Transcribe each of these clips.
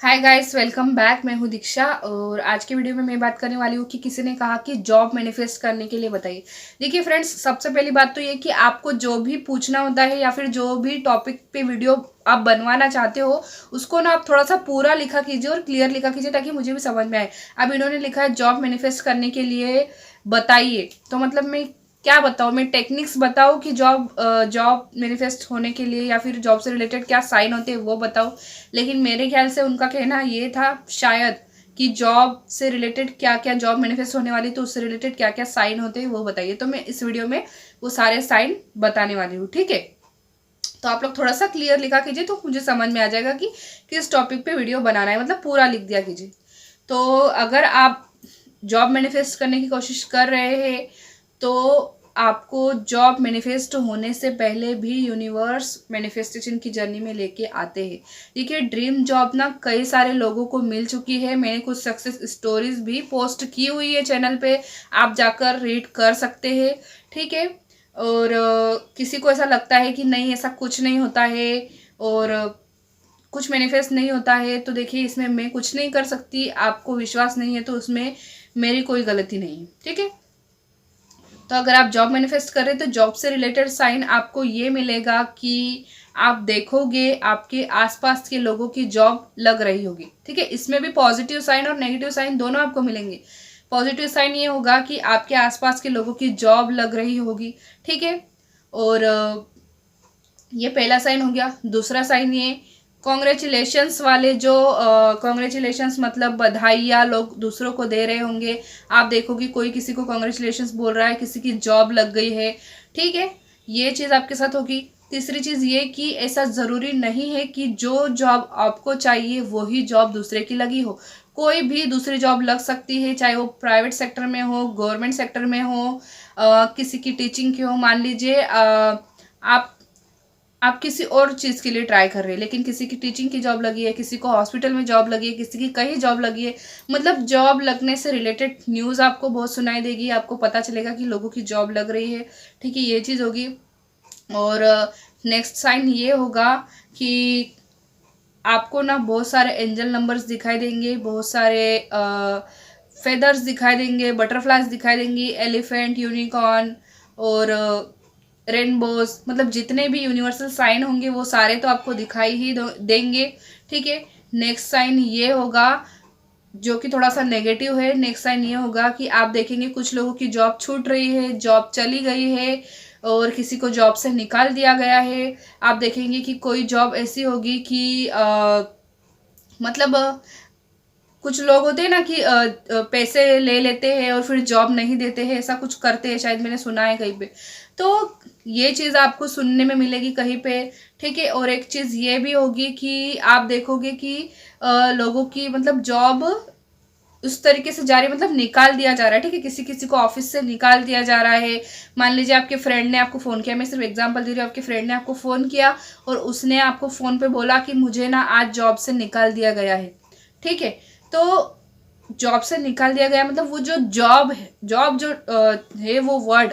Hi guys, welcome back. मैं हूँ दीक्षा और आज की वीडियो में मैं बात करने वाली हूँ कि किसी ने कहा कि जॉब मैनिफेस्ट करने के लिए बताइए। देखिए फ्रेंड्स, सबसे पहली बात तो ये कि आपको जो भी पूछना होता है या फिर जो भी टॉपिक पे वीडियो आप बनवाना चाहते हो उसको ना आप थोड़ा सा पूरा लिखा कीजिए और क्लियर लिखा कीजिए ताकि मुझे भी समझ में आए। अब इन्होंने लिखा है जॉब मैनिफेस्ट करने के लिए बताइए, तो मतलब मैं क्या बताऊँ, मैं टेक्निक्स बताऊँ कि जॉब मैनिफेस्ट होने के लिए या फिर जॉब से रिलेटेड क्या साइन होते हैं वो बताऊँ। लेकिन मेरे ख्याल से उनका कहना ये था शायद कि जॉब से रिलेटेड क्या क्या जॉब मैनिफेस्ट होने वाली तो उससे रिलेटेड क्या क्या साइन होते हैं वो बताइए। तो मैं इस वीडियो में वो सारे साइन बताने वाली हूँ, ठीक है। तो आप लोग थोड़ा सा क्लियर लिखा कीजिए तो मुझे समझ में आ जाएगा कि किस टॉपिक पे वीडियो बनाना है, मतलब पूरा लिख दिया कीजिए। तो अगर आप जॉब मैनिफेस्ट करने की कोशिश कर रहे हैं तो आपको जॉब मैनिफेस्ट होने से पहले भी यूनिवर्स मैनिफेस्टेशन की जर्नी में लेके आते हैं। देखिए, ड्रीम जॉब ना कई सारे लोगों को मिल चुकी है। मैंने कुछ सक्सेस स्टोरीज भी पोस्ट की हुई है चैनल पे, आप जाकर रीड कर सकते हैं, ठीक है। और किसी को ऐसा लगता है कि नहीं, ऐसा कुछ नहीं होता है और कुछ मैनिफेस्ट नहीं होता है, तो देखिए इसमें मैं कुछ नहीं कर सकती। आपको विश्वास नहीं है तो उसमें मेरी कोई गलती नहीं है, ठीक है। तो अगर आप जॉब मैनिफेस्ट कर रहे हैं तो जॉब से रिलेटेड साइन आपको ये मिलेगा कि आप देखोगे आपके आसपास के लोगों की जॉब लग रही होगी, ठीक है। इसमें भी पॉजिटिव साइन और नेगेटिव साइन दोनों आपको मिलेंगे। पॉजिटिव साइन ये होगा कि आपके आसपास के लोगों की जॉब लग रही होगी, ठीक है। और ये पहला साइन हो गया। दूसरा साइन ये कॉन्ग्रेचुलेशंस वाले, जो कॉन्ग्रेचुलेशंस मतलब बधाइयाँ लोग दूसरों को दे रहे होंगे। आप देखोगे कोई किसी को कॉन्ग्रेचुलेशंस बोल रहा है, किसी की जॉब लग गई है, ठीक है। ये चीज़ आपके साथ होगी। तीसरी चीज़ ये कि ऐसा ज़रूरी नहीं है कि जो जॉब आपको चाहिए वही जॉब दूसरे की लगी हो। कोई भी दूसरी जॉब लग सकती है, चाहे वो प्राइवेट सेक्टर में हो, गवर्नमेंट सेक्टर में हो, किसी की टीचिंग की हो। मान लीजिए आप किसी और चीज़ के लिए ट्राई कर रहे हैं लेकिन किसी की टीचिंग की जॉब लगी है, किसी को हॉस्पिटल में जॉब लगी है, किसी की कहीं जॉब लगी है। मतलब जॉब लगने से रिलेटेड न्यूज़ आपको बहुत सुनाई देगी, आपको पता चलेगा कि लोगों की जॉब लग रही है, ठीक है। ये चीज़ होगी। और नेक्स्ट साइन ये होगा कि आपको ना बहुत सारे एंजल नंबर्स दिखाई देंगे, बहुत सारे फेदर्स दिखाई देंगे, बटरफ्लाइज दिखाई देंगी, एलिफेंट, यूनिकॉर्न और रेनबोज। मतलब जितने भी यूनिवर्सल साइन होंगे वो सारे तो आपको दिखाई ही देंगे, ठीक है। नेक्स्ट साइन ये होगा जो कि थोड़ा सा नेगेटिव है। नेक्स्ट साइन ये होगा कि आप देखेंगे कुछ लोगों की जॉब छूट रही है, जॉब चली गई है और किसी को जॉब से निकाल दिया गया है। आप देखेंगे कि कोई जॉब ऐसी होगी कि मतलब कुछ लोग होते हैं ना कि पैसे ले लेते हैं और फिर जॉब नहीं देते हैं, ऐसा कुछ करते हैं, शायद मैंने सुना है कहीं पे। तो ये चीज़ आपको सुनने में मिलेगी कहीं पे, ठीक है। और एक चीज़ ये भी होगी कि आप देखोगे कि लोगों की मतलब जॉब उस तरीके से जा रही है, मतलब निकाल दिया जा रहा है, ठीक है। किसी किसी को ऑफिस से निकाल दिया जा रहा है। मान लीजिए आपके फ्रेंड ने आपको फ़ोन किया, मैं सिर्फ एग्जांपल दे रही हूँ, आपके फ्रेंड ने आपको फ़ोन किया और उसने आपको फ़ोन पे बोला कि मुझे ना आज जॉब से निकाल दिया गया है, ठीक है। तो जॉब से निकाल दिया गया मतलब वो जो जॉब है, जॉब जो है वो वर्ड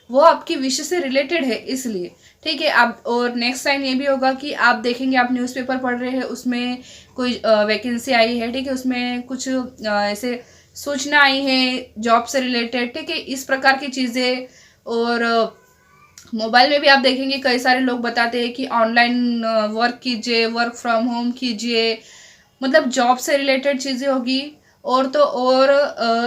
वो आपकी विश से रिलेटेड है, इसलिए, ठीक है। आप और नेक्स्ट साइन ये भी होगा कि आप देखेंगे, आप न्यूज़पेपर पढ़ रहे हैं, उसमें कोई वैकेंसी आई है, ठीक है। उसमें कुछ ऐसे सूचना आई है जॉब से रिलेटेड, ठीक है, इस प्रकार की चीज़ें। और मोबाइल में भी आप देखेंगे कई सारे लोग बताते हैं कि ऑनलाइन वर्क कीजिए, वर्क फ्रॉम होम कीजिए, मतलब जॉब से रिलेटेड चीज़ें होगी। और तो और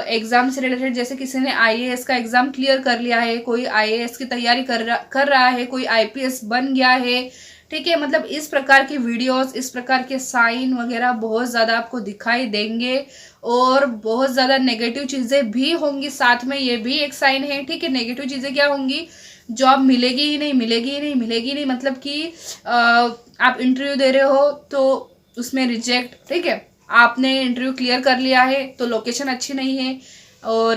एग्ज़ाम से रिलेटेड, जैसे किसी ने आईएएस का एग्ज़ाम क्लियर कर लिया है, कोई आईएएस की तैयारी कर रहा है, कोई आईपीएस बन गया है, ठीक है। मतलब इस प्रकार की वीडियोस, इस प्रकार के साइन वगैरह बहुत ज़्यादा आपको दिखाई देंगे और बहुत ज़्यादा नेगेटिव चीज़ें भी होंगी साथ में। ये भी एक साइन है, ठीक है। नेगेटिव चीज़ें क्या होंगी, जॉब मिलेगी ही नहीं, मिलेगी ही नहीं, मिलेगी ही नहीं, मतलब कि आप इंटरव्यू दे रहे हो तो उसमें रिजेक्ट, ठीक है। आपने इंटरव्यू क्लियर कर लिया है तो लोकेशन अच्छी नहीं है, और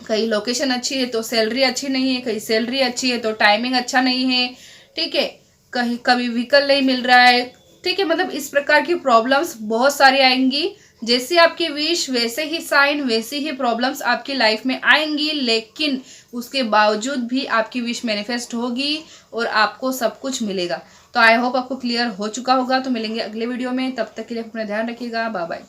कहीं लोकेशन अच्छी है तो सैलरी अच्छी नहीं है, कहीं सैलरी अच्छी है तो टाइमिंग अच्छा नहीं है, ठीक है। कहीं कभी व्हीकल नहीं मिल रहा है, ठीक है। मतलब इस प्रकार की प्रॉब्लम्स बहुत सारी आएंगी। जैसे आपकी विश वैसे ही साइन, वैसी ही प्रॉब्लम्स आपकी लाइफ में आएंगी, लेकिन उसके बावजूद भी आपकी विश मैनिफेस्ट होगी और आपको सब कुछ मिलेगा। तो आई होप आपको क्लियर हो चुका होगा। तो मिलेंगे अगले वीडियो में, तब तक के लिए अपना ध्यान रखिएगा। Bye bye.